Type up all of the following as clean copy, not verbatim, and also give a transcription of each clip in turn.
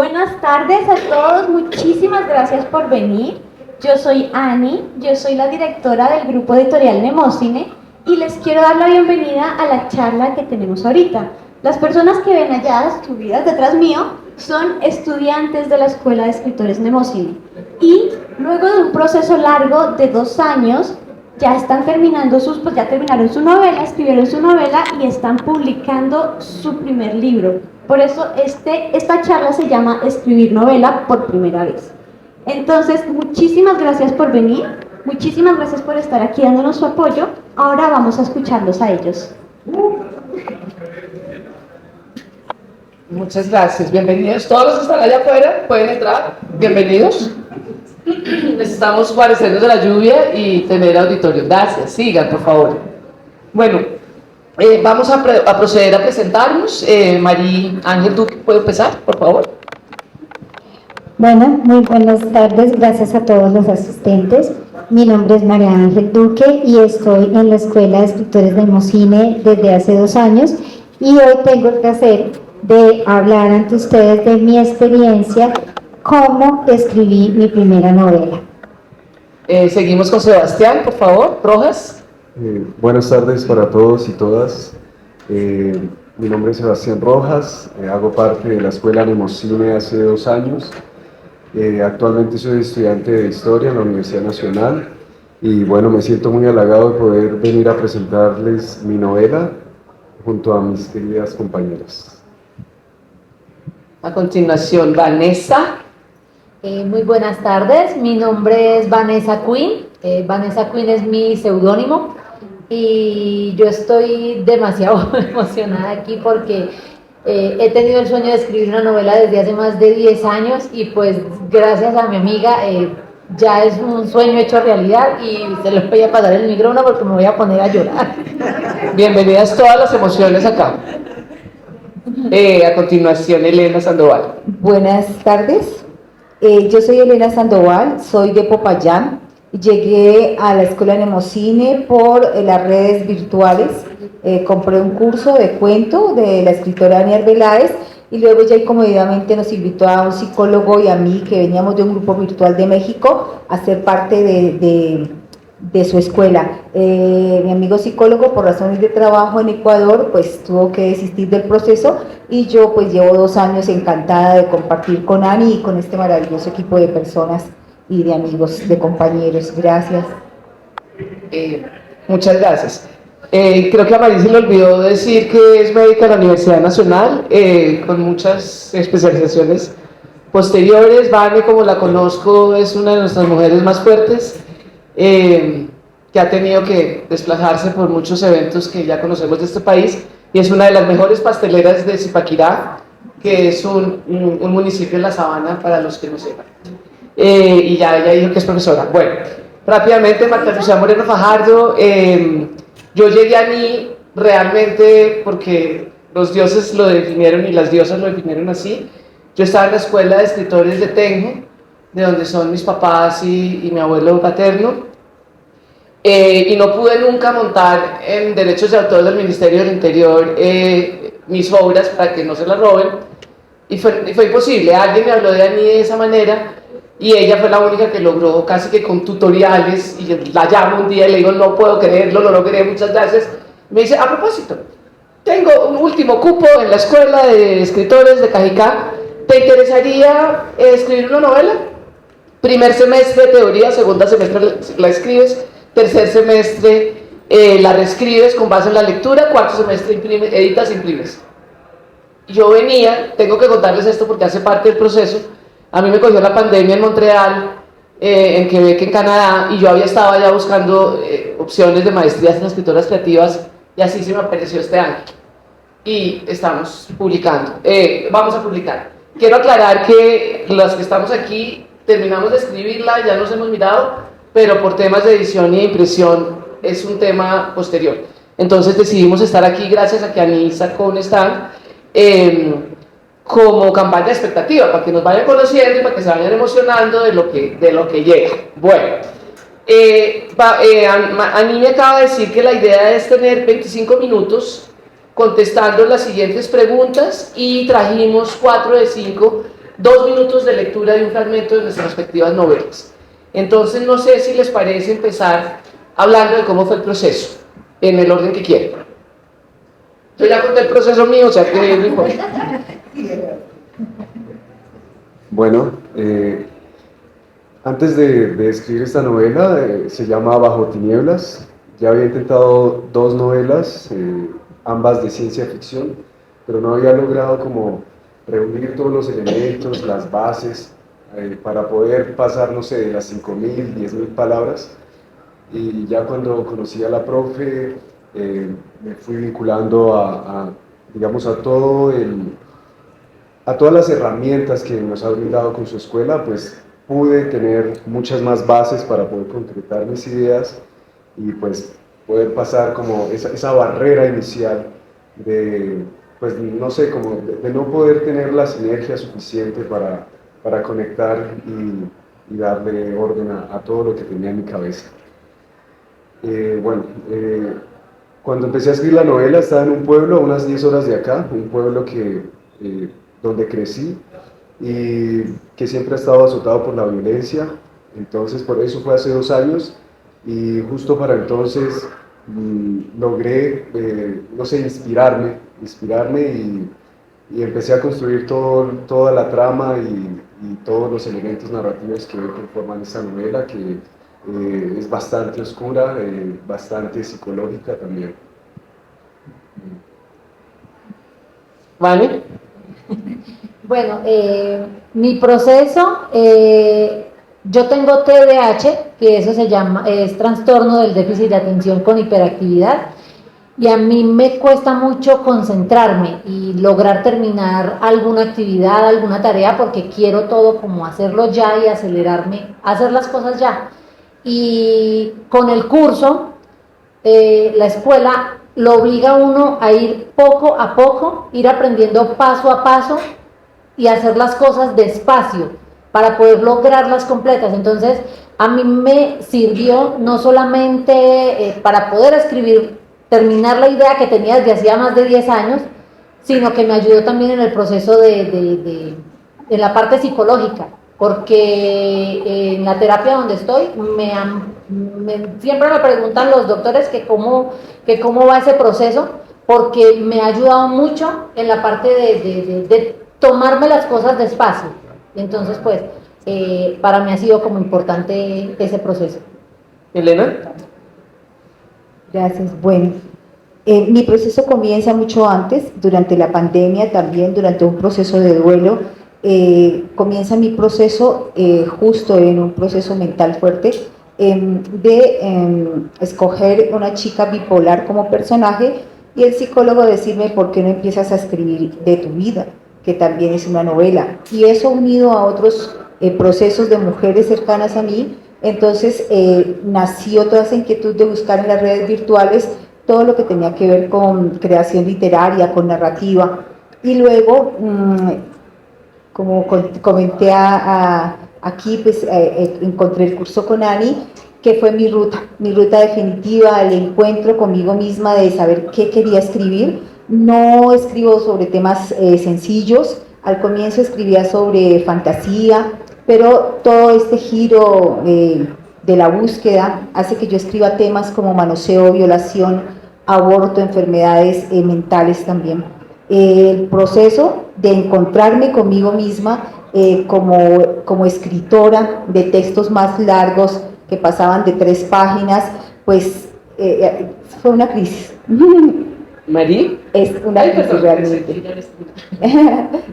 Buenas tardes a todos, muchísimas gracias por venir. Yo soy Ani, yo soy la directora del grupo editorial Nemocine y les quiero dar la bienvenida a la charla que tenemos ahorita. Las personas que ven allá, subidas detrás mío, son estudiantes de la Escuela de Escritores Nemocine y luego de un proceso largo de 2 años ya están terminando ya terminaron su novela, escribieron su novela y están publicando su primer libro. Por eso esta charla se llama Escribir novela por primera vez. Entonces, muchísimas gracias por venir, muchísimas gracias por estar aquí dándonos su apoyo. Ahora vamos a escucharlos a ellos. Muchas gracias, bienvenidos. Todos los que están allá afuera pueden entrar, bienvenidos. Necesitamos guarecernos de la lluvia y tener auditorio. Gracias, sigan por favor. Bueno, vamos a proceder a presentarnos. María Ángel Duque, ¿puedo empezar, por favor? Bueno, muy buenas tardes, gracias a todos los asistentes. Mi nombre es María Ángel Duque y estoy en la Escuela de Escritores Nemocine desde hace 2 años y hoy tengo el placer de hablar ante ustedes de mi experiencia cómo escribí mi primera novela. Seguimos con Sebastián, por favor. Rojas. Buenas tardes para todos y todas. Mi nombre es Sebastián Rojas, hago parte de la Escuela Nemocine hace 2 años. Actualmente soy estudiante de Historia en la Universidad Nacional y bueno, me siento muy halagado de poder venir a presentarles mi novela junto a mis queridas compañeras. A continuación, Vanessa. Muy buenas tardes, mi nombre es Vanessa Quinn. Vanessa Quinn es mi seudónimo y yo estoy demasiado emocionada aquí porque he tenido el sueño de escribir una novela desde hace más de 10 años y pues gracias a mi amiga ya es un sueño hecho realidad y se lo voy a pasar el micrófono porque me voy a poner a llorar. Bienvenidas todas las emociones acá. A continuación, Elena Sandoval. Buenas tardes, yo soy Elena Sandoval, soy de Popayán. Llegué a la Escuela Nemocine por las redes virtuales, compré un curso de cuento de la escritora Ani Arbeláez y luego ya incomodidamente nos invitó a un psicólogo y a mí, que veníamos de un grupo virtual de México, a ser parte de su escuela. Mi amigo psicólogo, por razones de trabajo en Ecuador, pues tuvo que desistir del proceso y yo pues llevo 2 años encantada de compartir con Ani y con este maravilloso equipo de personas y de amigos, de compañeros. Gracias. Muchas gracias. Creo que a María se le olvidó decir que es médica de la Universidad Nacional, con muchas especializaciones posteriores. Vane, como la conozco, es una de nuestras mujeres más fuertes, que ha tenido que desplazarse por muchos eventos que ya conocemos de este país, y es una de las mejores pasteleras de Zipaquirá, que es un municipio en la Sabana, para los que no sepan. Y ya ella dijo que es profesora. Bueno, rápidamente, Marta Lucía Moreno Fajardo. Yo llegué a mí realmente porque los dioses lo definieron y las diosas lo definieron así. Yo estaba en la Escuela de Escritores de Tenjo, de donde son mis papás y mi abuelo paterno, y no pude nunca montar en derechos de autor del Ministerio del Interior mis obras para que no se las roben, y fue imposible. Alguien me habló de Ani de esa manera y ella fue la única que logró, casi que con tutoriales, y la llamo un día y le digo, no puedo creerlo, lo logré, muchas gracias. Me dice, a propósito, tengo un último cupo en la Escuela de Escritores de Cajicá, ¿te interesaría escribir una novela? Primer semestre teoría, segundo semestre la escribes, tercer semestre la reescribes con base en la lectura, cuarto semestre editas, imprimes. Yo venía, tengo que contarles esto porque hace parte del proceso. A mí me cogió la pandemia en Montreal, en Quebec, en Canadá, y yo había estado allá buscando opciones de maestrías en escritoras creativas, y así se me apareció este año. Y estamos publicando, vamos a publicar. Quiero aclarar que las que estamos aquí terminamos de escribirla, ya nos hemos mirado, pero por temas de edición y de impresión es un tema posterior. Entonces decidimos estar aquí gracias a que Ani sacó un stand como campaña de expectativa, para que nos vayan conociendo y para que se vayan emocionando de lo que llega. Bueno, Ani me acaba de decir que la idea es tener 25 minutos contestando las siguientes preguntas, y trajimos 4 de 5 2 minutos de lectura de un fragmento de nuestras respectivas novelas. Entonces no sé si les parece empezar hablando de cómo fue el proceso, en el orden que quieran. Yo ya conté el proceso mío, o sea que no importa. Bueno, antes de escribir esta novela, se llama Bajo Tinieblas. Ya había intentado 2 novelas, ambas de ciencia ficción, pero no había logrado como reunir todos los elementos, las bases, para poder pasar, no sé, de las 5.000, 10.000 palabras. Y ya cuando conocí a la profe, me fui vinculando digamos, a todas las herramientas que nos ha brindado con su escuela, pues pude tener muchas más bases para poder concretar mis ideas y pues poder pasar como esa barrera inicial de, pues no sé, como de no poder tener la sinergia suficiente para conectar y darle orden a todo lo que tenía en mi cabeza. Cuando empecé a escribir la novela estaba en un pueblo a unas 10 horas de acá, un pueblo donde crecí y que siempre ha estado azotado por la violencia. Entonces, por eso fue hace 2 años y justo para entonces logré, no sé, inspirarme y empecé a construir toda la trama y todos los elementos narrativos que conforman esta novela, que es bastante oscura, bastante psicológica también. ¿Vale? Bueno, mi proceso, yo tengo TDAH, que eso se llama, es trastorno del déficit de atención con hiperactividad, y a mí me cuesta mucho concentrarme y lograr terminar alguna actividad, alguna tarea, porque quiero todo como hacerlo ya y acelerarme, hacer las cosas ya. Y con el curso, la escuela lo obliga a uno a ir poco a poco, ir aprendiendo paso a paso y hacer las cosas despacio para poder lograrlas completas. Entonces, a mí me sirvió no solamente para poder escribir, terminar la idea que tenía desde hacía más de 10 años, sino que me ayudó también en el proceso en la parte psicológica, porque en la terapia donde estoy siempre me preguntan los doctores que cómo va ese proceso, porque me ha ayudado mucho en la parte de tomarme las cosas despacio. Entonces, pues, para mí ha sido como importante ese proceso. Elena. Gracias. Bueno, mi proceso comienza mucho antes, durante la pandemia también, durante un proceso de duelo. Comienza mi proceso justo en un proceso mental fuerte de escoger una chica bipolar como personaje y el psicólogo decirme por qué no empiezas a escribir de tu vida, que también es una novela, y eso unido a otros procesos de mujeres cercanas a mí. Entonces nació toda esa inquietud de buscar en las redes virtuales todo lo que tenía que ver con creación literaria, con narrativa, y luego como comenté aquí, pues encontré el curso con Ani, que fue mi ruta definitiva, el encuentro conmigo misma de saber qué quería escribir. No escribo sobre temas sencillos, al comienzo escribía sobre fantasía, pero todo este giro de la búsqueda hace que yo escriba temas como manoseo, violación, aborto, enfermedades mentales también. El proceso de encontrarme conmigo misma como escritora de textos más largos que pasaban de 3 páginas, pues fue una crisis. ¿Marí? Es una crisis realmente.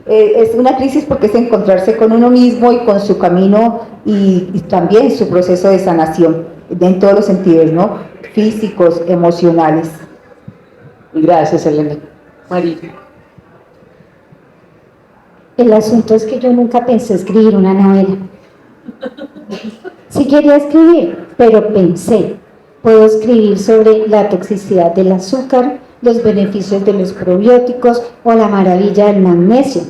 Es una crisis porque es encontrarse con uno mismo y con su camino y también su proceso de sanación, en todos los sentidos, ¿no? Físicos, emocionales. Gracias, Elena. Marí. El asunto es que yo nunca pensé escribir una novela. Sí quería escribir, pero pensé, puedo escribir sobre la toxicidad del azúcar, los beneficios de los probióticos o la maravilla del magnesio.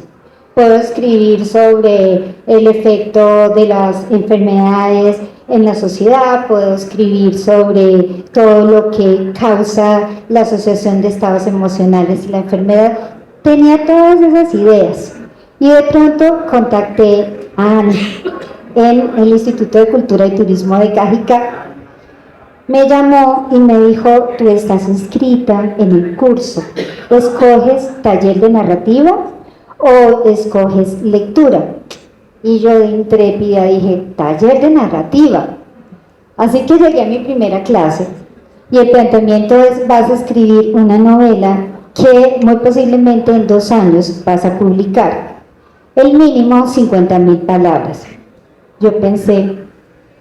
Puedo escribir sobre el efecto de las enfermedades en la sociedad, puedo escribir sobre todo lo que causa la asociación de estados emocionales y la enfermedad. Tenía todas esas ideas Y de pronto contacté a Ani en el Instituto de Cultura y Turismo de Cajica. Me llamó y me dijo, tú estás inscrita en el curso, ¿escoges taller de narrativa o escoges lectura? Y yo de intrépida dije, taller de narrativa. Así que llegué a mi primera clase y el planteamiento es, vas a escribir una novela que muy posiblemente en 2 años vas a publicar. El mínimo 50.000 palabras. Yo pensé,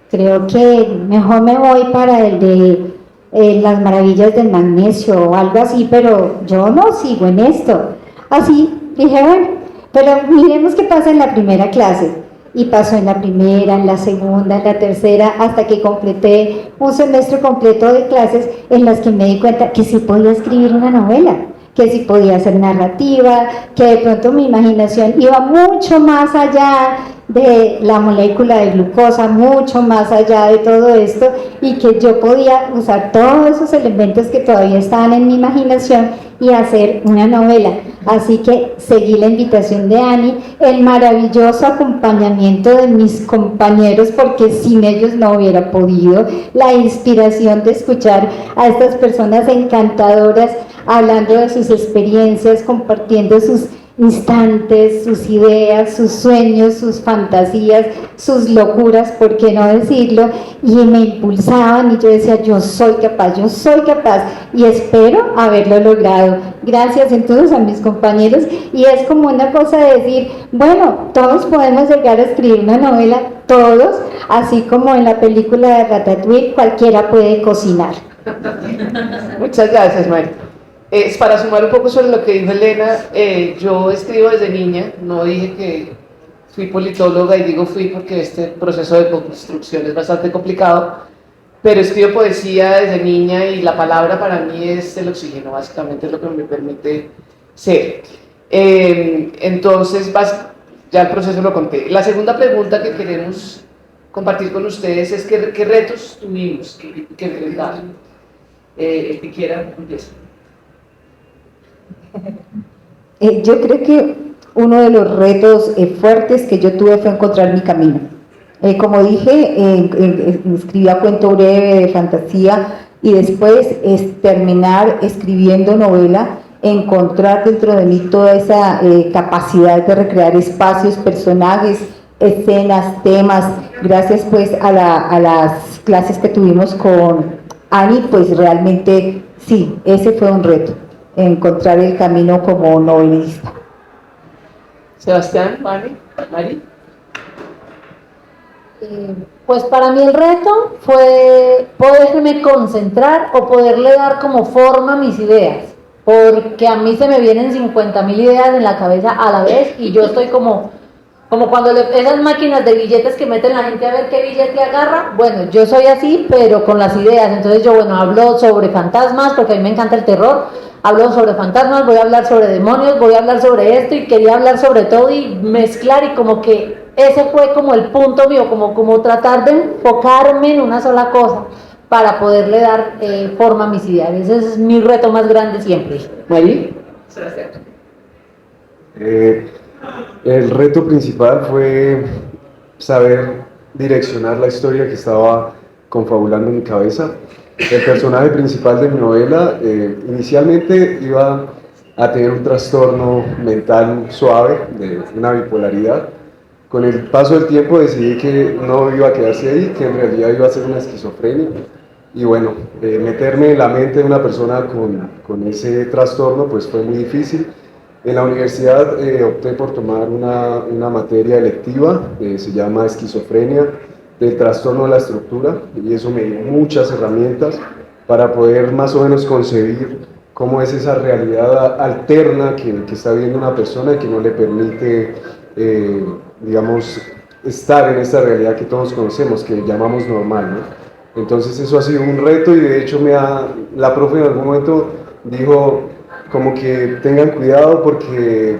creo que mejor me voy para el de las maravillas del magnesio o algo así, pero yo no sigo en esto. Así dije, bueno, pero miremos qué pasa en la primera clase. Y pasó en la primera, en la segunda, en la tercera, hasta que completé un semestre completo de clases en las que me di cuenta que sí podía escribir una novela, que sí podía hacer narrativa, que de pronto mi imaginación iba mucho más allá de la molécula de glucosa, mucho más allá de todo esto, y que yo podía usar todos esos elementos que todavía estaban en mi imaginación y hacer una novela. Así que seguí la invitación de Ani, el maravilloso acompañamiento de mis compañeros, porque sin ellos no hubiera podido, la inspiración de escuchar a estas personas encantadoras hablando de sus experiencias, compartiendo sus instantes, sus ideas, sus sueños, sus fantasías, sus locuras, ¿por qué no decirlo? Y me impulsaban y yo decía, yo soy capaz y espero haberlo logrado. Gracias entonces a mis compañeros, y es como una cosa de decir, bueno, todos podemos llegar a escribir una novela, todos, así como en la película de Ratatouille, cualquiera puede cocinar. Muchas gracias, Mari. Es para sumar un poco sobre lo que dijo Elena, yo escribo desde niña, no dije que fui politóloga, y digo fui porque este proceso de construcción es bastante complicado, pero escribo poesía desde niña y la palabra para mí es el oxígeno, básicamente es lo que me permite ser. Entonces, ya el proceso lo conté. La segunda pregunta que queremos compartir con ustedes es qué retos tuvimos que enfrentar. El que quiera, empieza. Yo creo que uno de los retos fuertes que yo tuve fue encontrar mi camino. Como dije, escribía cuento breve de fantasía y después terminar escribiendo novela, encontrar dentro de mí toda esa capacidad de recrear espacios, personajes, escenas, temas. Gracias pues a las clases que tuvimos con Ani, pues realmente sí, ese fue un reto, encontrar el camino como novelista. Sebastián, Mari. Pues para mí el reto fue poderme concentrar o poderle dar como forma a mis ideas, porque a mí se me vienen 50.000 ideas en la cabeza a la vez y yo estoy como cuando esas máquinas de billetes que meten la gente a ver qué billete agarra. Bueno, yo soy así, pero con las ideas. Entonces yo, hablo sobre fantasmas, porque a mí me encanta el terror. Hablo sobre fantasmas, voy a hablar sobre demonios, voy a hablar sobre esto, y quería hablar sobre todo y mezclar, y como que ese fue como el punto mío, como tratar de enfocarme en una sola cosa para poderle dar forma a mis ideas. Ese es mi reto más grande siempre. Mari. El reto principal fue saber direccionar la historia que estaba confabulando en mi cabeza. El personaje principal de mi novela inicialmente iba a tener un trastorno mental suave, de una bipolaridad. Con el paso del tiempo decidí que no iba a quedarse ahí, que en realidad iba a ser una esquizofrenia. Y bueno, meterme en la mente de una persona con ese trastorno pues fue muy difícil. En la universidad opté por tomar una materia electiva, se llama esquizofrenia, del trastorno de la estructura, y eso me dio muchas herramientas para poder más o menos concebir cómo es esa realidad alterna que está viviendo una persona y que no le permite, digamos, estar en esta realidad que todos conocemos, que llamamos normal, ¿no? Entonces eso ha sido un reto, y de hecho la profe en algún momento dijo como que tengan cuidado porque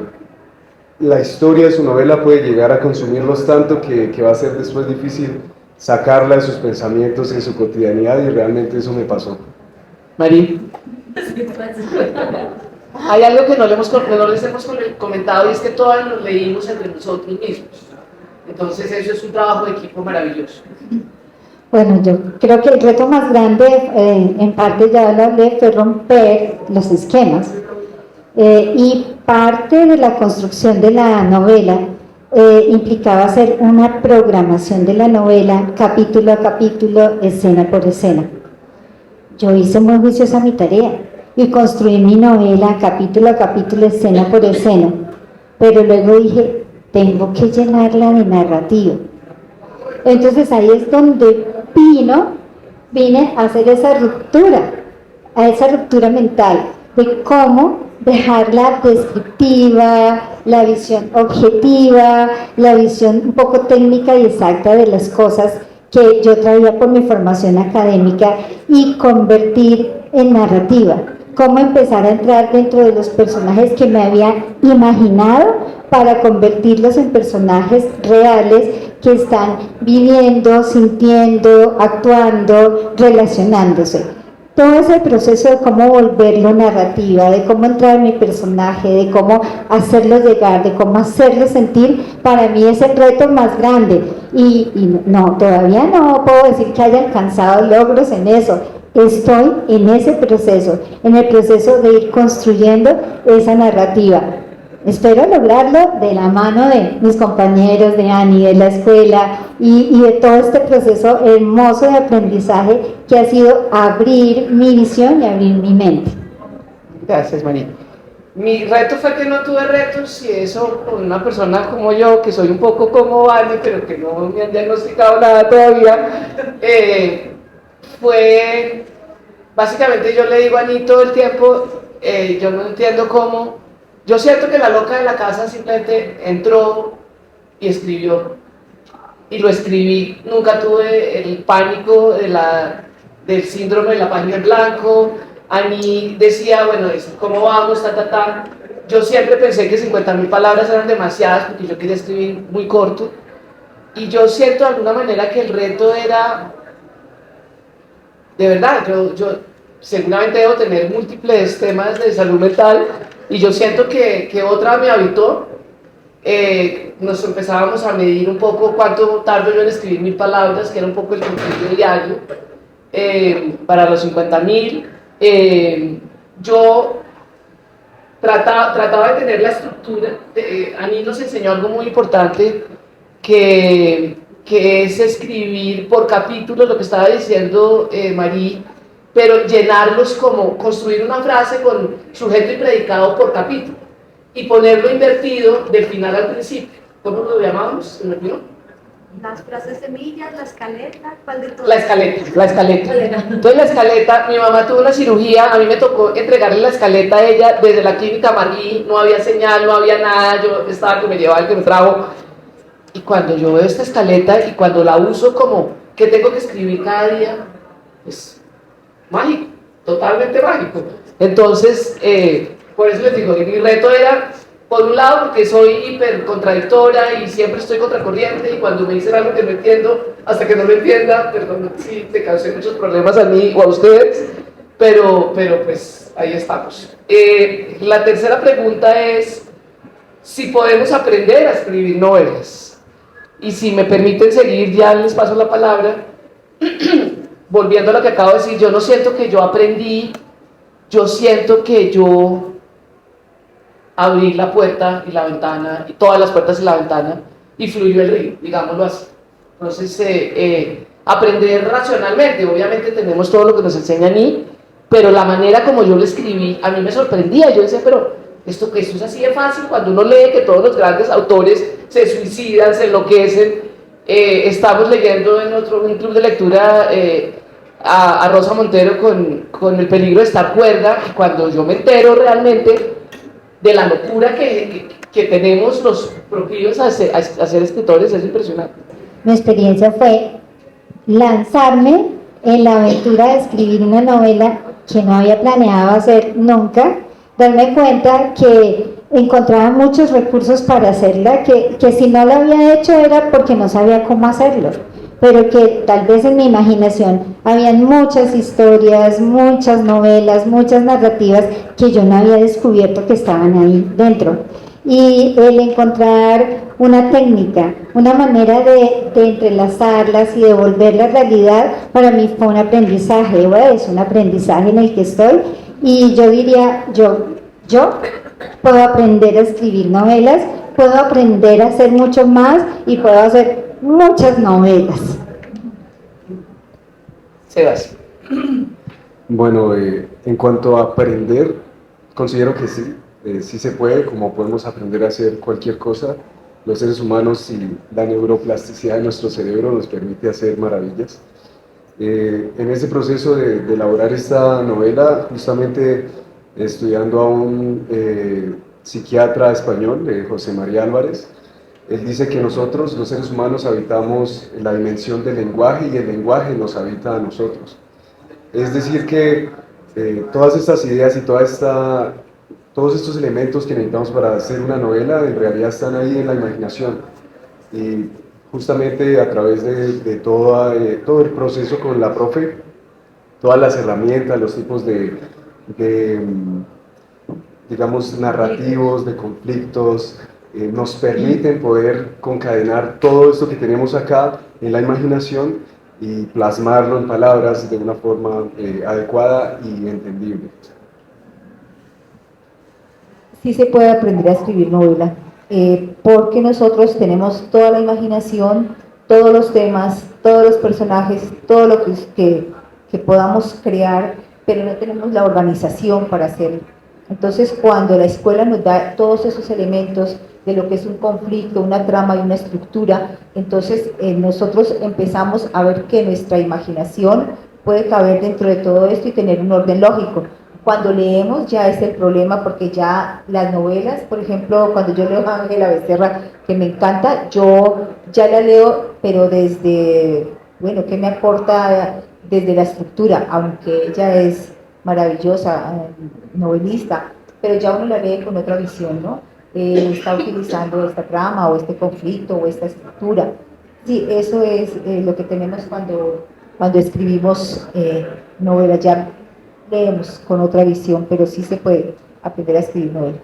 la historia de su novela puede llegar a consumirlos tanto que va a ser después difícil sacarla de sus pensamientos en su cotidianidad, y realmente eso me pasó. Mari. Hay algo que no les hemos comentado y es que todas nos leímos entre nosotros mismos. Entonces eso es un trabajo de equipo maravilloso. Bueno, yo creo que el reto más grande, en parte ya lo hablé, fue romper los esquemas. Y parte de la construcción de la novela implicaba hacer una programación de la novela capítulo a capítulo, escena por escena. Yo hice muy juiciosa mi tarea y construí mi novela capítulo a capítulo, escena por escena, pero luego dije, tengo que llenarla de narrativa. Entonces ahí es donde vine a hacer esa ruptura mental de cómo dejarla descriptiva, la visión objetiva, la visión un poco técnica y exacta de las cosas que yo traía por mi formación académica y convertir en narrativa. Cómo empezar a entrar dentro de los personajes que me había imaginado para convertirlos en personajes reales que están viviendo, sintiendo, actuando, relacionándose. Todo ese proceso de cómo volverlo narrativa, de cómo entrar en mi personaje, de cómo hacerlo llegar, de cómo hacerlo sentir, para mí es el reto más grande. Y no, todavía no puedo decir que haya alcanzado logros en eso. Estoy en ese proceso, en el proceso de ir construyendo esa narrativa. Espero lograrlo de la mano de mis compañeros, de Ani, de la escuela y de todo este proceso hermoso de aprendizaje que ha sido abrir mi visión y abrir mi mente. Gracias, María. Mi reto fue que no tuve retos y eso con una persona como yo, que soy un poco como Ani, pero que no me han diagnosticado nada todavía, fue, básicamente yo le digo a Ani todo el tiempo, yo no entiendo cómo. Yo siento que la loca de la casa simplemente entró y escribió. Y lo escribí. Nunca tuve el pánico del síndrome de la página en blanco. Ani decía, bueno, ¿cómo vamos? Yo siempre pensé que 50.000 palabras eran demasiadas porque yo quería escribir muy corto. Y yo siento de alguna manera que el reto era, de verdad, yo seguramente debo tener múltiples temas de salud mental, y yo siento que otra me habitó. Nos empezábamos a medir un poco cuánto tardo yo en escribir 1.000 palabras, que era un poco el contenido diario, para los 50.000. Yo trataba de tener la estructura. A mí nos enseñó algo muy importante, que es escribir por capítulos, lo que estaba diciendo Marí, pero llenarlos como construir una frase con sujeto y predicado por capítulo y ponerlo invertido del final al principio. ¿Cómo lo llamamos? ¿Se me olvidó? Las frases semillas, la escaleta, ¿cuál de todas? La escaleta. Entonces la escaleta, mi mamá tuvo una cirugía, a mí me tocó entregarle la escaleta a ella desde la clínica Marlí, no había señal, no había nada, yo estaba que me llevaba el que me trajo. Y cuando yo veo esta escaleta y cuando la uso como que tengo que escribir cada día, es mágico, totalmente mágico. Entonces, por eso les digo que mi reto era, por un lado, porque soy hiper contradictora y siempre estoy contracorriente, y cuando me dicen algo que no entiendo, hasta que no lo entienda, perdón si te causé muchos problemas a mí o a ustedes, pero pues ahí estamos. La tercera pregunta es si podemos aprender a escribir novelas, y si me permiten seguir, ya les paso la palabra. Volviendo a lo que acabo de decir, yo no siento que yo aprendí, yo siento que yo abrí la puerta y la ventana, y todas las puertas y la ventana, y fluyó el río, digámoslo así. Entonces, aprender racionalmente, obviamente tenemos todo lo que nos enseña a mí, pero la manera como yo lo escribí, a mí me sorprendía. Yo decía, pero esto es así de fácil, cuando uno lee que todos los grandes autores se suicidan, se enloquecen. Estamos leyendo en un club de lectura a Rosa Montero con El peligro de estar cuerda, y cuando yo me entero realmente de la locura que tenemos los proclives a ser escritores, es impresionante. Mi experiencia fue lanzarme en la aventura de escribir una novela que no había planeado hacer nunca, darme cuenta que encontraba muchos recursos para hacerla, que si no lo había hecho era porque no sabía cómo hacerlo, pero que tal vez en mi imaginación Habían muchas historias, muchas novelas, muchas narrativas que yo no había descubierto que estaban ahí dentro. Y el encontrar una técnica, una manera de entrelazarlas y de volver la realidad, para mí fue un aprendizaje, bueno, es un aprendizaje en el que estoy. Y yo diría, yo puedo aprender a escribir novelas, puedo aprender a hacer mucho más y puedo hacer muchas novelas. Sebas. Bueno, en cuanto a aprender, considero que sí, sí se puede, como podemos aprender a hacer cualquier cosa. Los seres humanos y la neuroplasticidad de nuestro cerebro nos permite hacer maravillas. En ese proceso de elaborar esta novela, justamente estudiando a un psiquiatra español, José María Álvarez, él dice que nosotros, los seres humanos, habitamos la dimensión del lenguaje y el lenguaje nos habita a nosotros. Es decir que todas estas ideas y todos estos elementos que necesitamos para hacer una novela en realidad están ahí en la imaginación. Y justamente a través de todo el proceso con la profe, todas las herramientas, los tipos digamos, narrativos, de conflictos, nos permiten poder concadenar todo esto que tenemos acá en la imaginación y plasmarlo en palabras de una forma adecuada y entendible. Sí se puede aprender a escribir novela, porque nosotros tenemos toda la imaginación, todos los temas, todos los personajes, todo lo que podamos crear, pero no tenemos la organización para hacerlo. Entonces, cuando la escuela nos da todos esos elementos de lo que es un conflicto, una trama y una estructura, entonces nosotros empezamos a ver que nuestra imaginación puede caber dentro de todo esto y tener un orden lógico. Cuando leemos ya es el problema, porque ya las novelas, por ejemplo, cuando yo leo a Ángela Becerra, que me encanta, yo ya la leo, pero desde, bueno, ¿qué me aporta desde la estructura? Aunque ella es maravillosa, novelista, pero ya uno la lee con otra visión, ¿no? Está utilizando esta trama o este conflicto o esta estructura. Sí, eso es lo que tenemos cuando escribimos novelas, ya leemos con otra visión, pero sí se puede aprender a escribir novelas.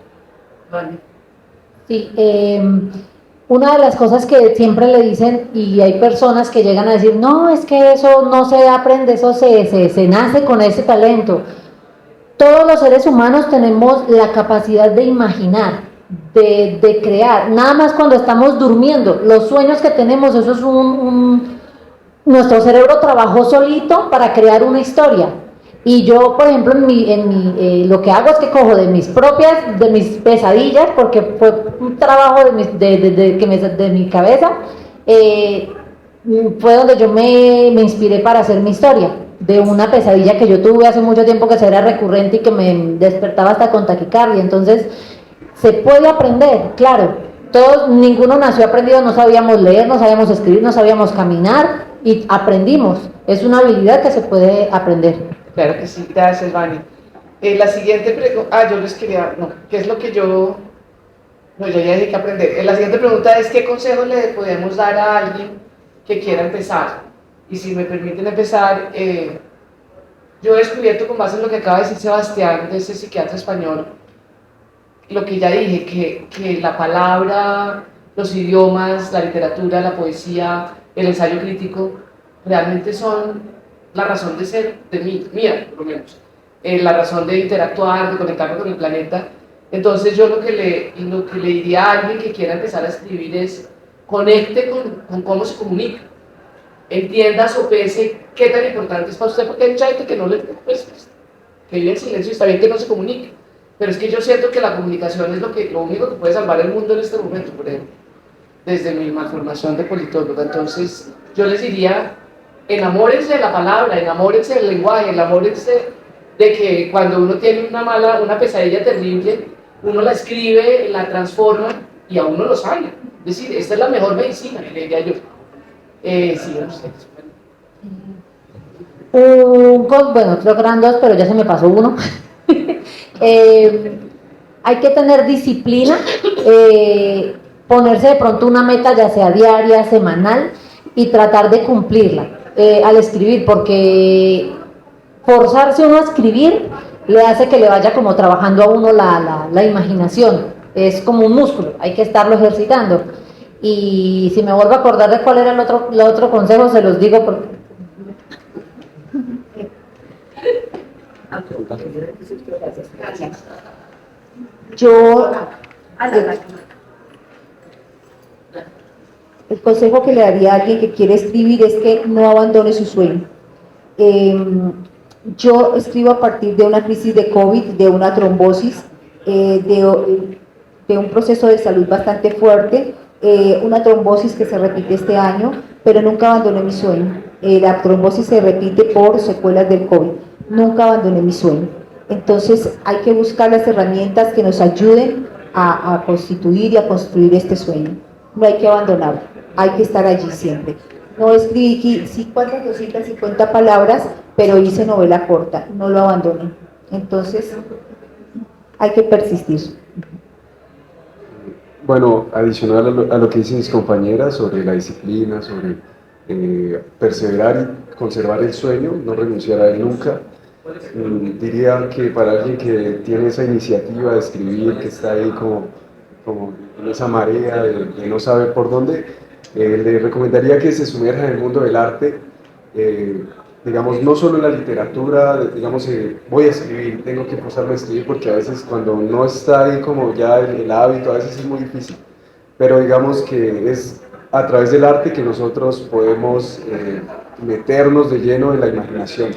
Vale. Sí, una de las cosas que siempre le dicen, y hay personas que llegan a decir, no, es que eso no se aprende, eso se nace con ese talento. Todos los seres humanos tenemos la capacidad de imaginar, de crear, nada más cuando estamos durmiendo. Los sueños que tenemos, eso es nuestro cerebro trabajó solito para crear una historia. Y yo, por ejemplo, lo que hago es que cojo de mis pesadillas, porque fue un trabajo de mi cabeza, fue donde yo me inspiré para hacer mi historia, de una pesadilla que yo tuve hace mucho tiempo, que era recurrente y que me despertaba hasta con taquicardia. Entonces, se puede aprender, claro. Ninguno nació aprendido, no sabíamos leer, no sabíamos escribir, no sabíamos caminar, y aprendimos. Es una habilidad que se puede aprender. Claro que sí, gracias, Vani. La siguiente pregunta, yo les quería, no, ¿qué es lo que yo ya dije que aprender? La siguiente pregunta es, ¿qué consejo le podemos dar a alguien que quiera empezar? Y si me permiten empezar, yo he descubierto, con base en lo que acaba de decir Sebastián, de ese psiquiatra español, lo que ya dije, que la palabra, los idiomas, la literatura, la poesía, el ensayo crítico, realmente son la razón de ser de mía, por lo menos, la razón de interactuar, de conectarme con el planeta. Entonces yo lo que le diría a alguien que quiera empezar a escribir es, conecte con cómo se comunica, entienda, sopese qué tan importante es para usted, porque hay mucha gente que no le, que vive en silencio, y está bien que no se comunique, pero es que yo siento que la comunicación es lo único que puede salvar el mundo en este momento, por ejemplo, desde mi malformación de politóloga. Entonces yo les diría, enamórense de la palabra, enamórense del lenguaje, enamórense de que cuando uno tiene una pesadilla terrible, uno la escribe, la transforma y a uno lo sana. Es decir, esta es la mejor medicina, diría yo. Sí, ustedes. Bueno, creo que eran dos, pero ya se me pasó uno. Hay que tener disciplina, ponerse de pronto una meta, ya sea diaria, semanal, y tratar de cumplirla. al escribir, porque forzarse uno a escribir le hace que le vaya como trabajando a uno la imaginación. Es como un músculo, hay que estarlo ejercitando. Y si me vuelvo a acordar de cuál era el otro consejo, se los digo porque... Yo, el consejo que le daría a alguien que quiere escribir es que no abandone su sueño. Yo escribo a partir de una crisis de COVID, de una trombosis, de un proceso de salud bastante fuerte, una trombosis que se repite este año, pero nunca abandoné mi sueño. La trombosis se repite por secuelas del COVID, nunca abandoné mi sueño. Entonces hay que buscar las herramientas que nos ayuden a constituir y a construir este sueño. No hay que abandonarlo, hay que estar allí siempre. No escribí 250 palabras, pero hice novela corta, no lo abandoné. Entonces hay que persistir. Bueno, adicional a lo que dicen mis compañeras sobre la disciplina, sobre perseverar y conservar el sueño, no renunciar a él nunca, diría que para alguien que tiene esa iniciativa de escribir, que está ahí como en esa marea de no saber por dónde, le recomendaría que se sumerja en el mundo del arte, digamos, no solo en la literatura, digamos, voy a escribir, tengo que forzarme a escribir, porque a veces cuando no está ahí como ya el hábito, a veces es muy difícil, pero digamos que es a través del arte que nosotros podemos meternos de lleno en la imaginación.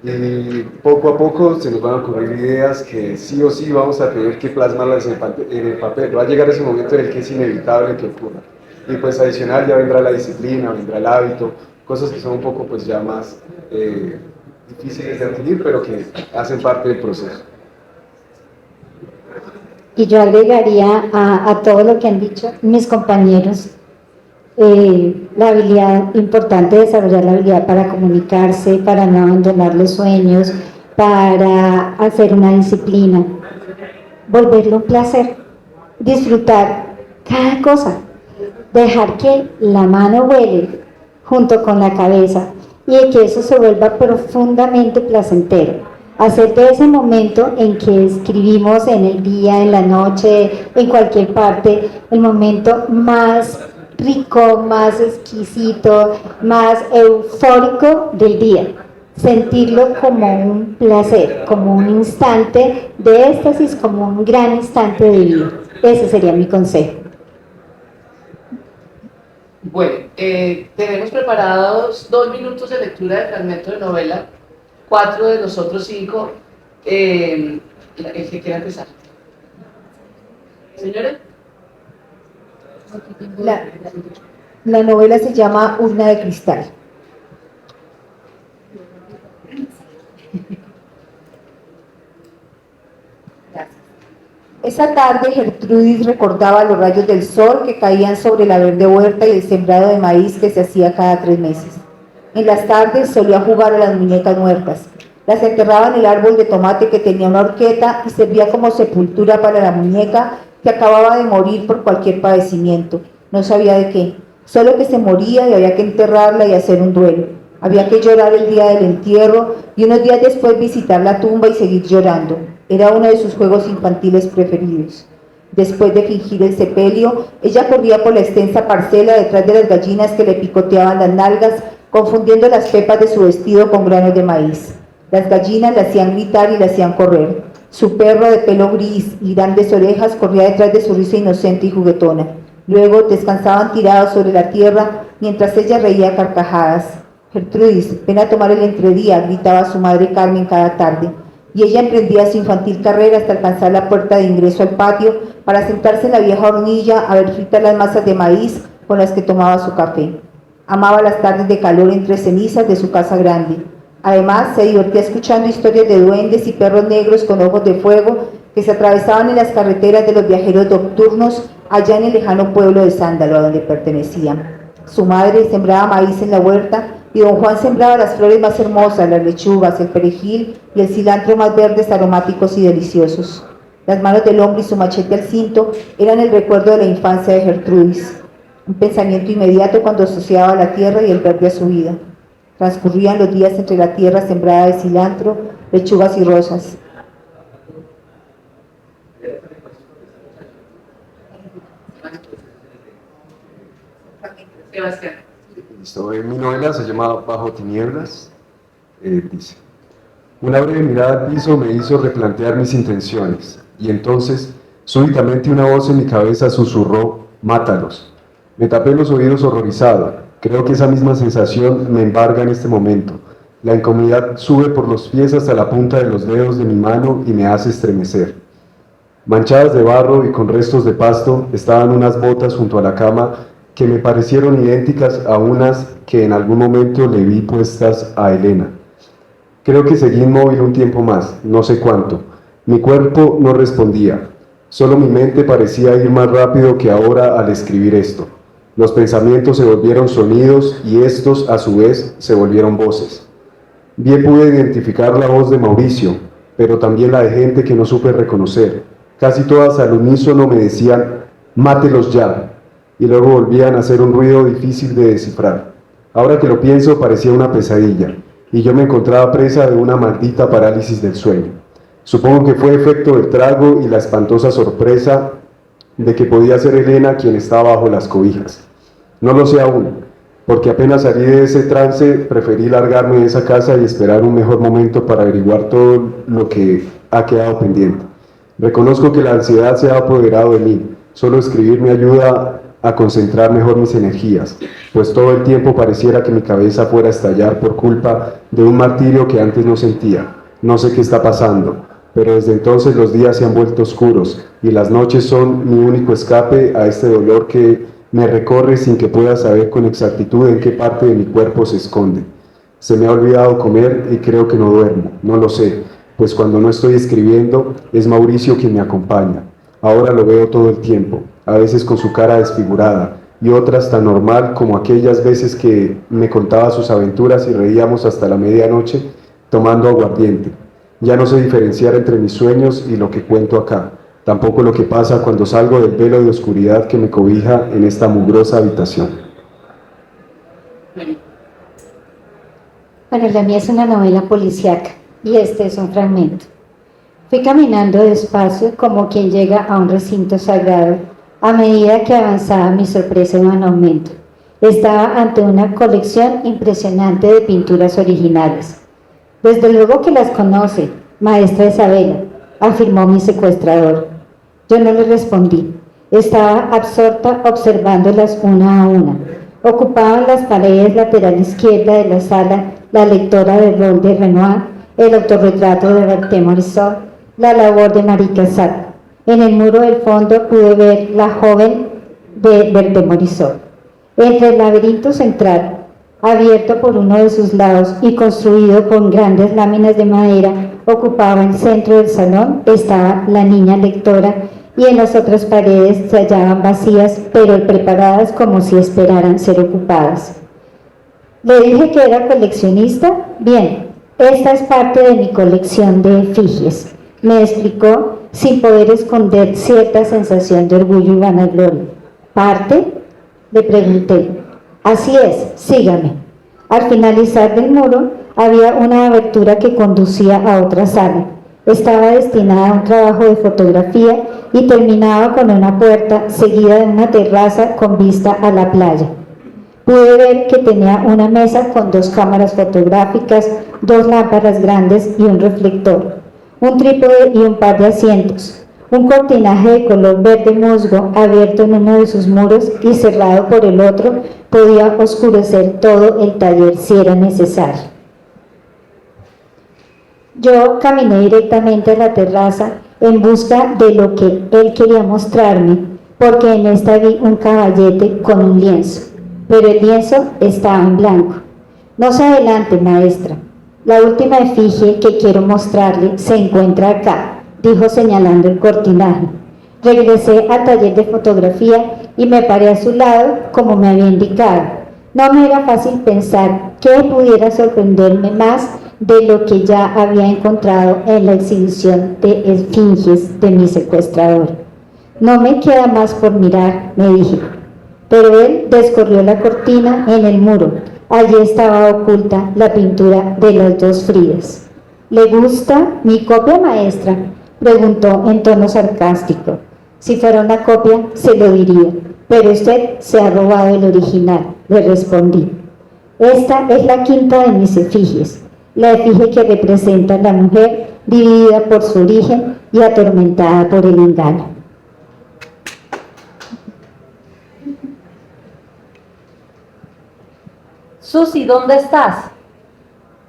Y poco a poco se nos van a ocurrir ideas que sí o sí vamos a tener que plasmarlas en el papel. Va a llegar ese momento en el que es inevitable que ocurra. Y pues adicional ya vendrá la disciplina, vendrá el hábito, cosas que son un poco pues ya más difíciles de adquirir, pero que hacen parte del proceso. Y yo agregaría a todo lo que han dicho mis compañeros, la habilidad importante de desarrollar la habilidad para comunicarse, para no abandonar los sueños, para hacer una disciplina, volverlo un placer, disfrutar cada cosa, dejar que la mano vuele junto con la cabeza y que eso se vuelva profundamente placentero. Hacer de ese momento en que escribimos en el día, en la noche, en cualquier parte, el momento más rico, más exquisito, más eufórico del día. Sentirlo como un placer, como un instante de éxtasis, como un gran instante de vida. Ese sería mi consejo. Bueno, tenemos preparados 2 minutos de lectura de fragmento de novela, 4 de los otros 5. El que quiera empezar. Señores. La novela se llama Urna de Cristal. Esa tarde Gertrudis recordaba los rayos del sol que caían sobre la verde huerta y el sembrado de maíz que se hacía cada 3 meses. En las tardes solía jugar a las muñecas muertas. Las enterraba en el árbol de tomate que tenía una horqueta y servía como sepultura para la muñeca que acababa de morir por cualquier padecimiento. No sabía de qué, solo que se moría y había que enterrarla y hacer un duelo. Había que llorar el día del entierro y unos días después visitar la tumba y seguir llorando. Era uno de sus juegos infantiles preferidos. Después de fingir el sepelio, ella corría por la extensa parcela detrás de las gallinas que le picoteaban las nalgas, confundiendo las pepas de su vestido con granos de maíz. Las gallinas la hacían gritar y la hacían correr. Su perro de pelo gris y grandes orejas corría detrás de su risa inocente y juguetona. Luego descansaban tirados sobre la tierra mientras ella reía a carcajadas. Gertrudis, ven a tomar el entredía, gritaba su madre Carmen cada tarde. Y ella emprendía su infantil carrera hasta alcanzar la puerta de ingreso al patio para sentarse en la vieja hornilla a ver fritas las masas de maíz con las que tomaba su café. Amaba las tardes de calor entre cenizas de su casa grande. Además, se divertía escuchando historias de duendes y perros negros con ojos de fuego que se atravesaban en las carreteras de los viajeros nocturnos allá en el lejano pueblo de Sándalo, a donde pertenecían. Su madre sembraba maíz en la huerta y don Juan sembraba las flores más hermosas, las lechugas, el perejil y el cilantro más verdes, aromáticos y deliciosos. Las manos del hombre y su machete al cinto eran el recuerdo de la infancia de Gertrudis, un pensamiento inmediato cuando asociaba la tierra y el verde a su vida. Transcurrían los días entre la tierra sembrada de cilantro, lechugas y rosas. Listo, mi novela se llama Bajo Tinieblas. Dice: una breve mirada al piso me hizo replantear mis intenciones, y entonces, súbitamente una voz en mi cabeza susurró: mátalos. Me tapé los oídos horrorizado. Creo que esa misma sensación me embarga en este momento. La incomodidad sube por los pies hasta la punta de los dedos de mi mano y me hace estremecer. Manchadas de barro y con restos de pasto, estaban unas botas junto a la cama que me parecieron idénticas a unas que en algún momento le vi puestas a Elena. Creo que seguí inmóvil un tiempo más, no sé cuánto. Mi cuerpo no respondía, solo mi mente parecía ir más rápido que ahora al escribir esto. Los pensamientos se volvieron sonidos y estos, a su vez, se volvieron voces. Bien pude identificar la voz de Mauricio, pero también la de gente que no supe reconocer. Casi todas al unísono me decían: mátelos ya, y luego volvían a hacer un ruido difícil de descifrar. Ahora que lo pienso, parecía una pesadilla, y yo me encontraba presa de una maldita parálisis del sueño. Supongo que fue efecto del trago y la espantosa sorpresa de que podía ser Elena quien estaba bajo las cobijas. No lo sé aún, porque apenas salí de ese trance, preferí largarme de esa casa y esperar un mejor momento para averiguar todo lo que ha quedado pendiente. Reconozco que la ansiedad se ha apoderado de mí. Solo escribir me ayuda a concentrar mejor mis energías, pues todo el tiempo pareciera que mi cabeza fuera a estallar por culpa de un martirio que antes no sentía. No sé qué está pasando, pero desde entonces los días se han vuelto oscuros y las noches son mi único escape a este dolor que me recorre sin que pueda saber con exactitud en qué parte de mi cuerpo se esconde. Se me ha olvidado comer y creo que no duermo, no lo sé, pues cuando no estoy escribiendo es Mauricio quien me acompaña. Ahora lo veo todo el tiempo, a veces con su cara desfigurada y otras tan normal como aquellas veces que me contaba sus aventuras y reíamos hasta la medianoche tomando aguardiente. Ya no sé diferenciar entre mis sueños y lo que cuento acá, tampoco lo que pasa cuando salgo del velo de oscuridad que me cobija en esta mugrosa habitación. Bueno, la mía es una novela policíaca y este es un fragmento. Fui caminando despacio como quien llega a un recinto sagrado. A medida que avanzaba, mi sorpresa iba en aumento. Estaba ante una colección impresionante de pinturas originales. Desde luego que las conoce, maestra Isabela, afirmó mi secuestrador. Yo no le respondí. Estaba absorta observándolas una a una. Ocupaban las paredes lateral izquierda de la sala la lectora de rol de Renoir, el autorretrato de Berthe Morisot, la labor de Marie Cassatt. En el muro del fondo pude ver la joven de Berthe Morisot. Entre el laberinto central, abierto por uno de sus lados y construido con grandes láminas de madera, ocupaba el centro del salón, estaba la niña lectora y en las otras paredes se hallaban vacías, pero preparadas como si esperaran ser ocupadas. Le dije que era coleccionista. Bien, esta es parte de mi colección de efigies, me explicó sin poder esconder cierta sensación de orgullo y vanagloria. ¿Parte? Le pregunté. Así es, sígame. Al finalizar del muro había una abertura que conducía a otra sala. Estaba destinada a un trabajo de fotografía y terminaba con una puerta seguida de una terraza con vista a la playa. Pude ver que tenía una mesa con 2 cámaras fotográficas, 2 lámparas grandes y un reflector, un trípode y un par de asientos. Un cortinaje de color verde musgo abierto en uno de sus muros y cerrado por el otro podía oscurecer todo el taller si era necesario. Yo caminé directamente a la terraza en busca de lo que él quería mostrarme, porque en esta vi un caballete con un lienzo, pero el lienzo estaba en blanco. No se adelante, maestra. La última efigie que quiero mostrarle se encuentra acá, dijo señalando el cortinaje. Regresé al taller de fotografía y me paré a su lado como me había indicado. No me era fácil pensar que pudiera sorprenderme más de lo que ya había encontrado en la exhibición de esfinges de mi secuestrador. No me queda más por mirar, me dije. Pero él descorrió la cortina en el muro, Allí estaba oculta la pintura de las dos Fridas. ¿Le gusta mi copia, maestra?, preguntó en tono sarcástico. Si fuera una copia, se lo diría, pero usted se ha robado el original, le respondí. Esta es la quinta de mis efigies, la efigie que representa a la mujer dividida por su origen y atormentada por el engaño. Susi, ¿dónde estás?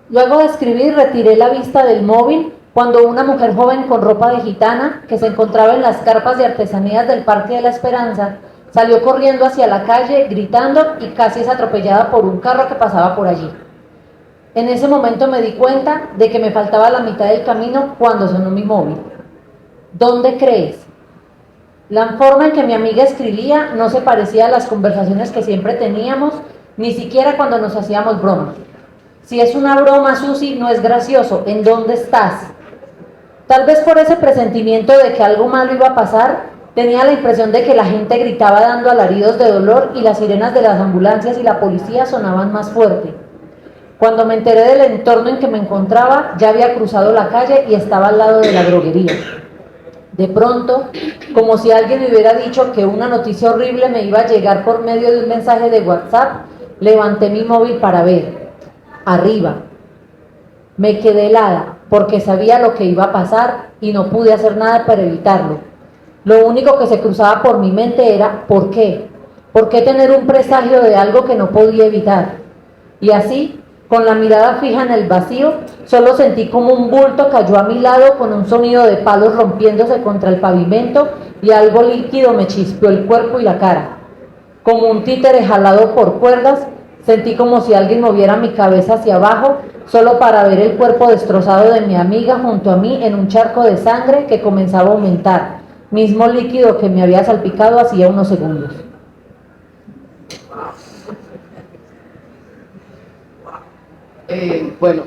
Luego de escribir, retiré la vista del móvil cuando una mujer joven con ropa de gitana, que se encontraba en las carpas de artesanías del Parque de la Esperanza, salió corriendo hacia la calle, gritando, y casi es atropellada por un carro que pasaba por allí. En ese momento me di cuenta de que me faltaba la mitad del camino cuando sonó mi móvil. ¿Dónde crees? La forma en que mi amiga escribía no se parecía a las conversaciones que siempre teníamos, ni siquiera cuando nos hacíamos bromas. Si es una broma, Susi, no es gracioso. ¿En dónde estás? Tal vez por ese presentimiento de que algo malo iba a pasar, tenía la impresión de que la gente gritaba dando alaridos de dolor y las sirenas de las ambulancias y la policía sonaban más fuerte. Cuando me enteré del entorno en que me encontraba, ya había cruzado la calle y estaba al lado de la droguería. De pronto, como si alguien me hubiera dicho que una noticia horrible me iba a llegar por medio de un mensaje de WhatsApp, levanté mi móvil para ver. Arriba. Me quedé helada porque sabía lo que iba a pasar y no pude hacer nada para evitarlo. Lo único que se cruzaba por mi mente era ¿por qué? ¿Por qué tener un presagio de algo que no podía evitar? Y así, con la mirada fija en el vacío, solo sentí como un bulto cayó a mi lado con un sonido de palos rompiéndose contra el pavimento y algo líquido me chispeó el cuerpo y la cara. Como un títere jalado por cuerdas, sentí como si alguien moviera mi cabeza hacia abajo solo para ver el cuerpo destrozado de mi amiga junto a mí en un charco de sangre que comenzaba a aumentar, mismo líquido que me había salpicado hacía unos segundos. Bueno,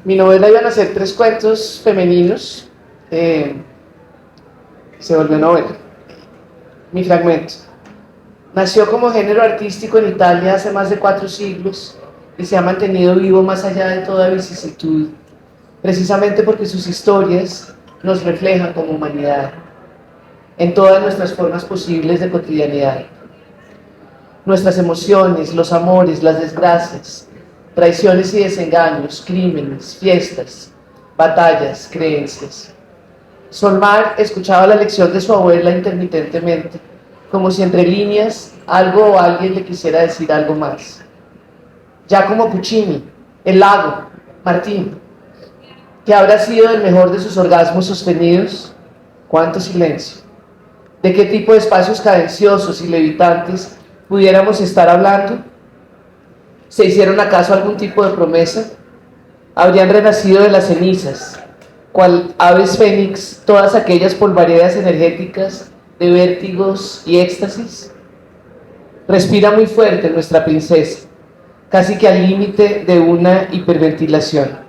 mi novela iban a ser 3 cuentos femeninos, se volvió novela. Mi fragmento. Nació como género artístico en Italia hace más de 4 siglos y se ha mantenido vivo más allá de toda vicisitud, precisamente porque sus historias nos reflejan como humanidad, en todas nuestras formas posibles de cotidianidad. Nuestras emociones, los amores, las desgracias, traiciones y desengaños, crímenes, fiestas, batallas, creencias. Solmar escuchaba la lección de su abuela intermitentemente, como si entre líneas algo o alguien le quisiera decir algo más. Giacomo Puccini, El lago, Martín, ¿qué habrá sido el mejor de sus orgasmos sostenidos? ¿Cuánto silencio? ¿De qué tipo de espacios cadenciosos y levitantes pudiéramos estar hablando? ¿Se hicieron acaso algún tipo de promesa? ¿Habrían renacido de las cenizas, cual aves fénix, todas aquellas polvaredas energéticas de vértigos y éxtasis? Respira muy fuerte nuestra princesa, casi que al límite de una hiperventilación.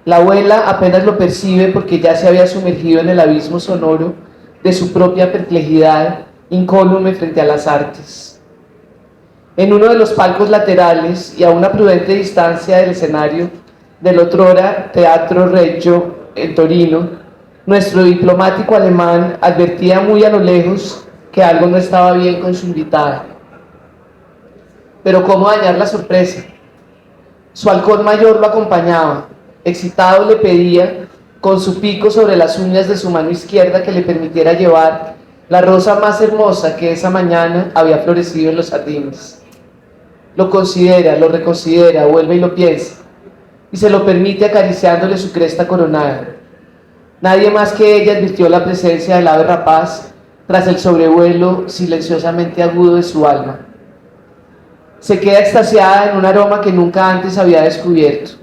La abuela apenas lo percibe porque ya se había sumergido en el abismo sonoro de su propia perplejidad incólume frente a las artes. En uno de los palcos laterales y a una prudente distancia del escenario del otrora Teatro Reggio en Torino, nuestro diplomático alemán advertía muy a lo lejos que algo no estaba bien con su invitada. Pero ¿cómo dañar la sorpresa? Su halcón mayor lo acompañaba, excitado le pedía, con su pico sobre las uñas de su mano izquierda, que le permitiera llevar la rosa más hermosa que esa mañana había florecido en los jardines. Lo considera, lo reconsidera, vuelve y lo piensa, y se lo permite acariciándole su cresta coronada. Nadie más que ella advirtió la presencia del ave rapaz tras el sobrevuelo silenciosamente agudo de su alma. Se queda extasiada en un aroma que nunca antes había descubierto.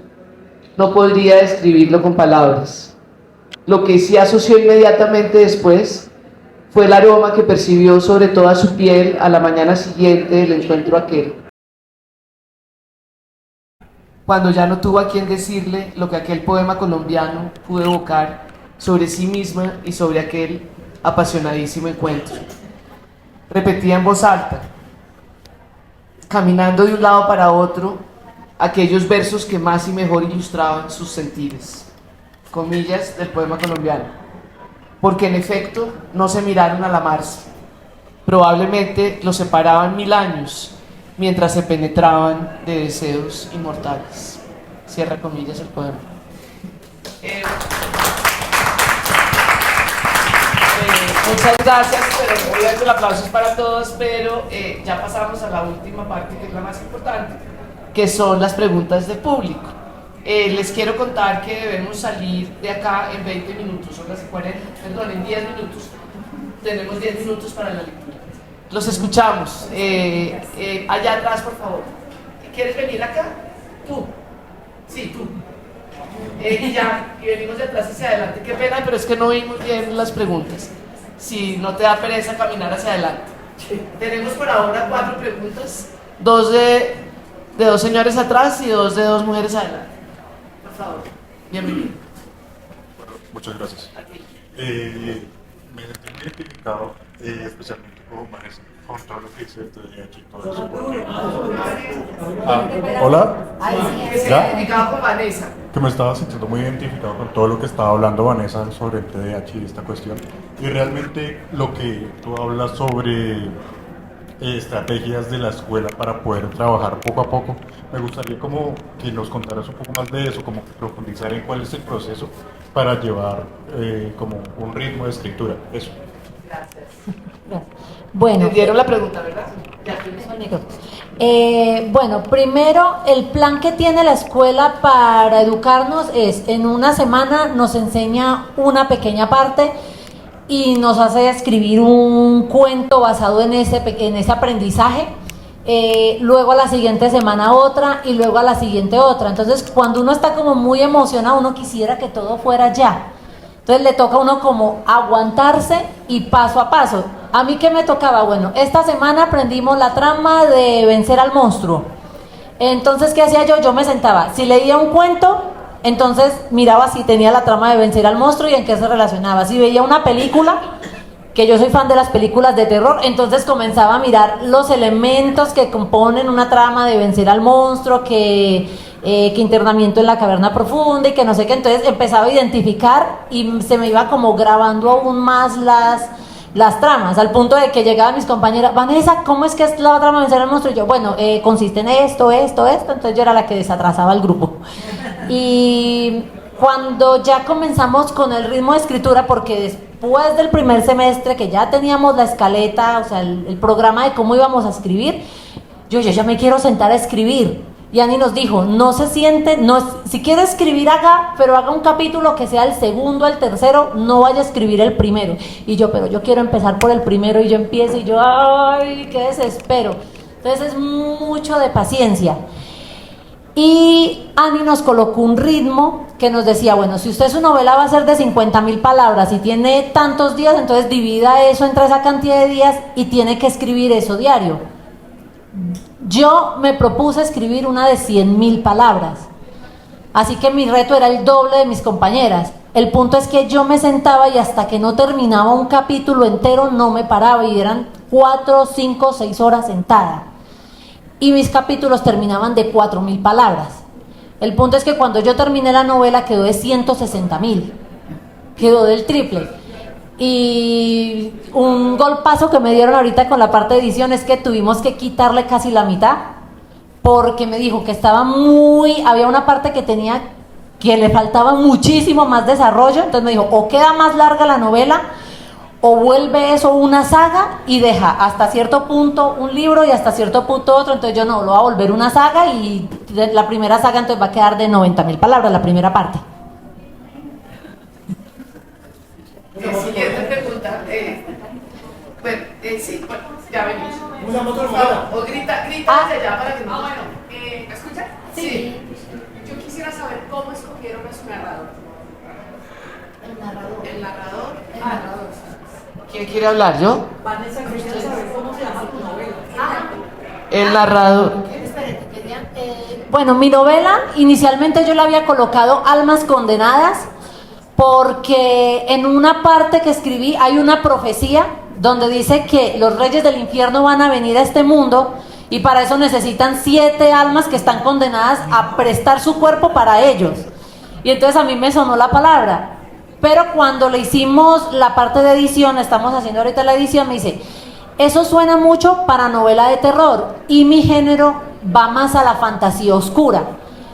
No podría describirlo con palabras. Lo que sí asoció inmediatamente después fue el aroma que percibió sobre toda su piel a la mañana siguiente del encuentro aquel, cuando ya no tuvo a quien decirle lo que aquel poema colombiano pudo evocar sobre sí misma y sobre aquel apasionadísimo encuentro. Repetía en voz alta: caminando de un lado para otro aquellos versos que más y mejor ilustraban sus sentires. Comillas del poema colombiano. Porque en efecto no se miraron al amarse. Probablemente los separaban 1000 años mientras se penetraban de deseos inmortales. Cierra comillas el poema. Muchas gracias, pero obviamente el aplauso es para todos, pero ya pasamos a la última parte, que es la más importante, que son las preguntas del público. Les quiero contar que debemos salir de acá en 20 minutos, son las 40, perdón, en 10 minutos. Tenemos 10 minutos para la lectura. Los escuchamos. Allá atrás, por favor. ¿Quieres venir acá? Tú. Sí, tú. Y venimos de atrás hacia adelante. Qué pena, pero es que no vimos bien las preguntas. Si no te da pereza caminar hacia adelante. Tenemos por ahora 4 preguntas. 2 de 2 señores atrás y 2 de 2 mujeres adelante. Por favor, bienvenido. Bueno, muchas gracias. Me sentí muy identificado, especialmente con todo lo que dice de TDAH y todo eso. Hola. ¿Ya? Identificado con Vanessa. Que me estaba sintiendo muy identificado con todo lo que estaba hablando Vanessa sobre el TDAH y esta cuestión. Y realmente lo que tú hablas sobre estrategias de la escuela para poder trabajar poco a poco, me gustaría como que nos contaras un poco más de eso, como profundizar en cuál es el proceso para llevar como un ritmo de escritura. Eso. Gracias. Bueno, ¿Entendieron la pregunta, verdad? Ya. Bueno, primero el plan que tiene la escuela para educarnos es, en una semana nos enseña una pequeña parte y nos hace escribir un cuento basado en ese aprendizaje. Luego a la siguiente semana otra y luego a la siguiente otra. Entonces cuando uno está como muy emocionado, uno quisiera que todo fuera ya. Entonces le toca a uno como aguantarse y paso a paso. A mí, ¿qué me tocaba? Bueno, esta semana aprendimos la trama de vencer al monstruo. Entonces, ¿qué hacía yo? Yo me sentaba, si leía un cuento, entonces miraba si tenía la trama de vencer al monstruo y en qué se relacionaba. Si veía una película, que yo soy fan de las películas de terror, entonces comenzaba a mirar los elementos que componen una trama de vencer al monstruo, que internamiento en la caverna profunda y que no sé qué. Entonces empezaba a identificar y se me iba como grabando aún más las tramas, al punto de que llegaban mis compañeras, Vanessa, ¿cómo es que es la trama de vencer al monstruo? Y yo, bueno, consiste en esto, entonces yo era la que desatrasaba el grupo. Y cuando ya comenzamos con el ritmo de escritura, porque después del primer semestre que ya teníamos la escaleta, o sea, el programa de cómo íbamos a escribir, yo ya me quiero sentar a escribir. Y Ani nos dijo, no se siente, si quiere escribir haga, pero haga un capítulo que sea el segundo, el tercero, no vaya a escribir el primero. Y yo, pero yo quiero empezar por el primero, y yo empiezo y yo, ay, qué desespero. Entonces es mucho de paciencia. Y Ani nos colocó un ritmo que nos decía, bueno, si usted su novela va a ser de 50.000 palabras y tiene tantos días, entonces divida eso entre esa cantidad de días y tiene que escribir eso diario. Yo me propuse escribir una de 100.000 palabras, así que mi reto era el doble de mis compañeras. El punto es que yo me sentaba y hasta que no terminaba un capítulo entero no me paraba, y eran 4, 5, 6 horas sentada, y mis capítulos terminaban de 4.000 palabras. El punto es que cuando yo terminé la novela quedó de 160.000, quedó del triple. Y un golpazo que me dieron ahorita con la parte de edición es que tuvimos que quitarle casi la mitad, porque me dijo que había una parte que le faltaba muchísimo más desarrollo. Entonces me dijo, o queda más larga la novela, o vuelve eso una saga y deja hasta cierto punto un libro y hasta cierto punto otro. Entonces yo no, lo voy a volver una saga, y la primera saga entonces va a quedar de 90.000 palabras, la primera parte. Siguiente pregunta. Sí, bueno, ya venimos. O grita hacia allá para que no. ¿Me escuchan? Sí. Yo quisiera saber cómo escogieron a su narrador. El narrador. ¿Quién quiere hablar? ¿Yo? Vanessa, quisiera saber cómo se llama tu novela. El narrador. Bueno, mi novela inicialmente yo la había colocado Almas Condenadas, porque en una parte que escribí hay una profecía donde dice que los reyes del infierno van a venir a este mundo Y para eso necesitan 7 almas que están condenadas a prestar su cuerpo para ellos. Y entonces a mí me sonó la palabra. Pero cuando le hicimos la parte de edición, estamos haciendo ahorita la edición, me dice, eso suena mucho para novela de terror y mi género va más a la fantasía oscura.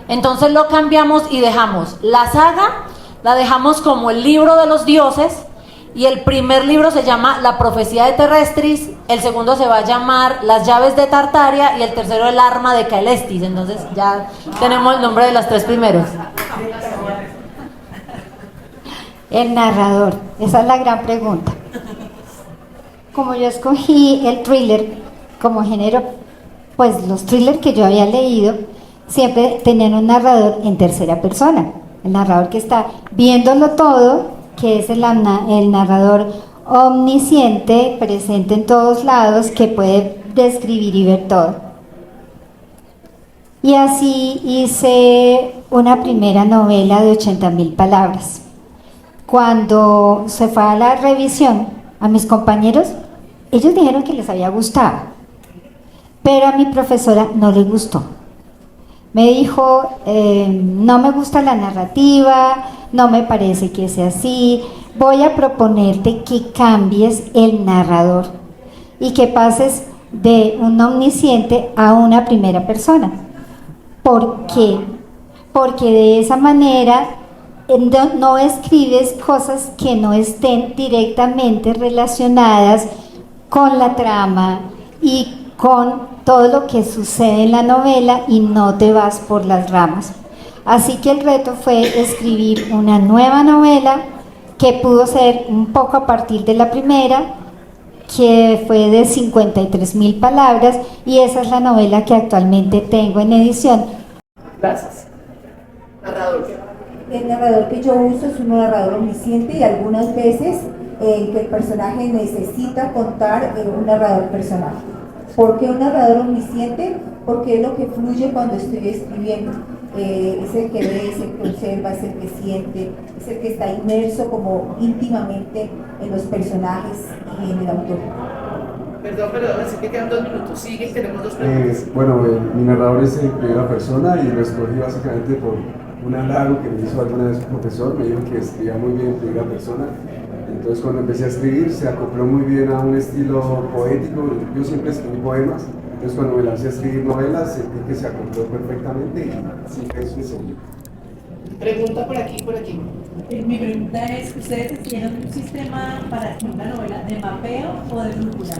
Entonces lo cambiamos y dejamos la saga, la dejamos como el libro de los dioses, y el primer libro se llama La profecía de Terrestris, el segundo se va a llamar Las llaves de Tartaria y el tercero El arma de Caelestis. Entonces ya tenemos el nombre de los 3 primeros. El narrador, esa es la gran pregunta. Como yo escogí el thriller como género, pues los thrillers que yo había leído siempre tenían un narrador en tercera persona, el narrador que está viéndolo todo, que es el narrador omnisciente, presente en todos lados, que puede describir y ver todo. Y así hice una primera novela de 80.000 palabras. Cuando se fue a la revisión, a mis compañeros, ellos dijeron que les había gustado, pero a mi profesora no le gustó. Me dijo, no me gusta la narrativa, no me parece que sea así, voy a proponerte que cambies el narrador y que pases de un omnisciente a una primera persona. ¿Por qué? Porque de esa manera no escribes cosas que no estén directamente relacionadas con la trama y con todo lo que sucede en la novela y no te vas por las ramas. Así que el reto fue escribir una nueva novela que pudo ser un poco a partir de la primera, que fue de 53.000 palabras, y esa es la novela que actualmente tengo en edición. Gracias. Narrador. El narrador que yo uso es un narrador omnisciente y algunas veces que el personaje necesita contar un narrador personal. ¿Por qué un narrador omnisciente? Porque es lo que fluye cuando estoy escribiendo. Es el que ve, es el que observa, es el que siente, es el que está inmerso como íntimamente en los personajes y en el autor. Perdón, pero así que quedan 2 minutos. Sigue, tenemos 2 preguntas. Bueno, mi narrador es en primera persona y lo escogí básicamente por un halago que me hizo alguna vez un profesor. Me dijo que escribía muy bien en primera persona. Entonces cuando empecé a escribir se acopló muy bien a un estilo poético. Yo siempre escribí poemas, entonces cuando me lancé a escribir novelas sentí que se acopló perfectamente y sí, eso es obvio. Pregunta por aquí, por aquí. Mi pregunta es, ¿ustedes tienen un sistema para escribir una novela de mapeo o de brújula?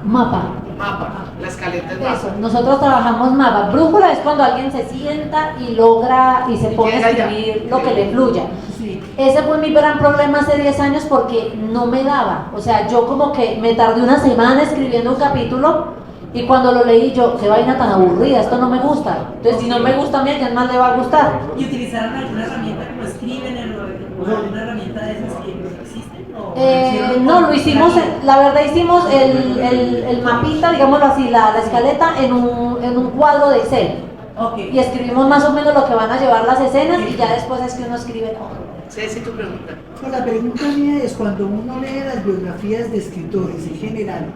Mapa. Mapa, la escaleta es Eso, mapa. nosotros trabajamos mapa. Brújula es cuando alguien se sienta y logra y se pone a llega allá. escribir lo que le fluya. Sí. Ese fue mi gran problema hace 10 años porque no me daba. O sea, yo como que me tardé una semana escribiendo un capítulo y cuando lo leí yo, qué vaina tan aburrida, esto no me gusta. Entonces, si no me gusta a mí, ¿a quién más le va a gustar? ¿Y utilizaron alguna herramienta como escriben o alguna herramienta de esas que existen? No, lo hicimos, la verdad hicimos el mapita, digámoslo así, la escaleta en un cuadro de Excel. Okay. Y escribimos más o menos lo que van a llevar las escenas y ya después es que uno escribe todo. Ceci, tu pregunta. Pues la pregunta mía es, cuando uno lee las biografías de escritores en general,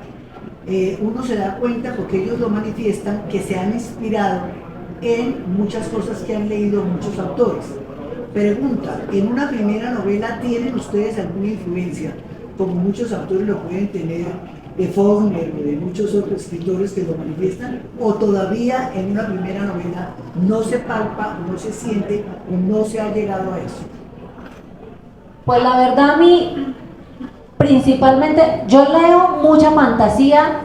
uno se da cuenta, porque ellos lo manifiestan, que se han inspirado en muchas cosas que han leído muchos autores. Pregunta, ¿en una primera novela tienen ustedes alguna influencia, como muchos autores lo pueden tener, de Faulkner o de muchos otros escritores que lo manifiestan, o todavía en una primera novela no se palpa, no se siente o no se ha llegado a eso? Pues la verdad a mí, principalmente, yo leo mucha fantasía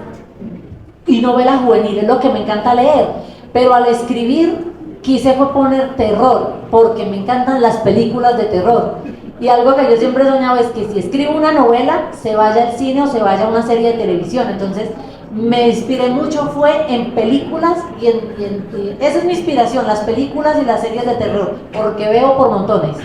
y novelas juveniles, lo que me encanta leer, pero al escribir quise fue poner terror, porque me encantan las películas de terror. Y algo que yo siempre soñaba es que si escribo una novela, se vaya al cine o se vaya a una serie de televisión. Entonces me inspiré mucho fue en películas y esa es mi inspiración, las películas y las series de terror, porque veo por montones.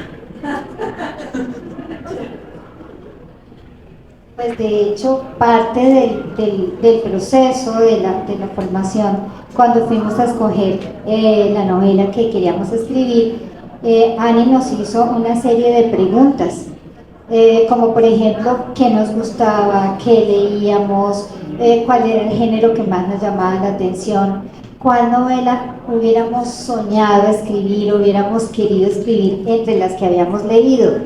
Pues de hecho, parte del proceso de la formación, cuando fuimos a escoger la novela que queríamos escribir, Ani nos hizo una serie de preguntas como por ejemplo qué nos gustaba, qué leíamos, cuál era el género que más nos llamaba la atención, cuál novela hubiéramos soñado escribir, hubiéramos querido escribir entre las que habíamos leído.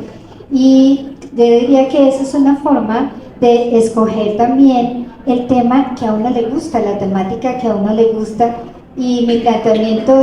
Y yo diría que esa es una forma de escoger también el tema que a uno le gusta, la temática que a uno le gusta. Y mi planteamiento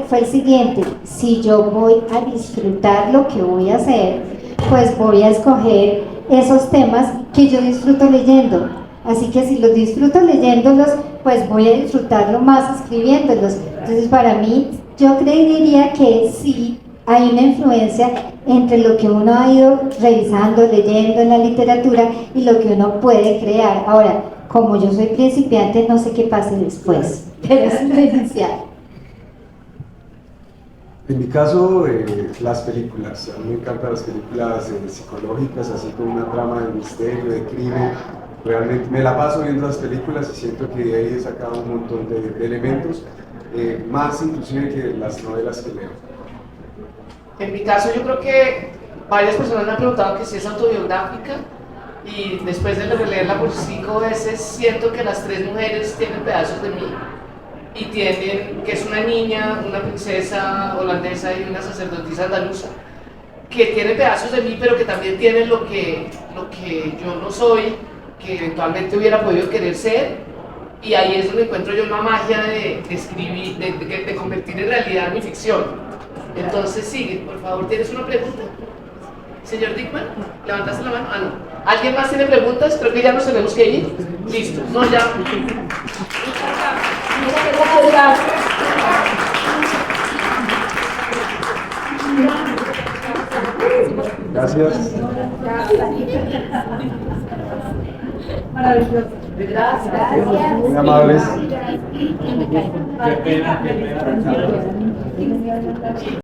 fue el siguiente: si yo voy a disfrutar lo que voy a hacer, pues voy a escoger esos temas que yo disfruto leyendo. Así que si los disfruto leyéndolos, pues voy a disfrutarlo más escribiéndolos. Entonces para mí, yo creería que sí hay una influencia entre lo que uno ha ido revisando, leyendo en la literatura y lo que uno puede crear. Ahora, como yo soy principiante, no sé qué pase después, pero es lo inicial. En mi caso, las películas. A mí me encantan las películas psicológicas, así con una trama de misterio, de crimen. Realmente me la paso viendo las películas y siento que de ahí he sacado un montón de elementos, más inclusive que las novelas que leo. En mi caso, yo creo que varias personas me han preguntado que si es autobiográfica, y después de releerla por 5 veces, siento que las 3 mujeres tienen pedazos de mí, y tienen, que es una niña, una princesa holandesa y una sacerdotisa andaluza, que tienen pedazos de mí, pero que también tienen lo que yo no soy, que eventualmente hubiera podido querer ser, y ahí es donde encuentro yo la magia de escribir, de convertir en realidad mi ficción. Entonces sigue, por favor, ¿tienes una pregunta? Señor Dickman, ¿levantaste la mano? Ah, no. ¿Alguien más tiene preguntas? Creo que ya nos tenemos que ir. Listo, no, ya. Gracias. Maravilloso. Gracias. Muy amables. Qué pena.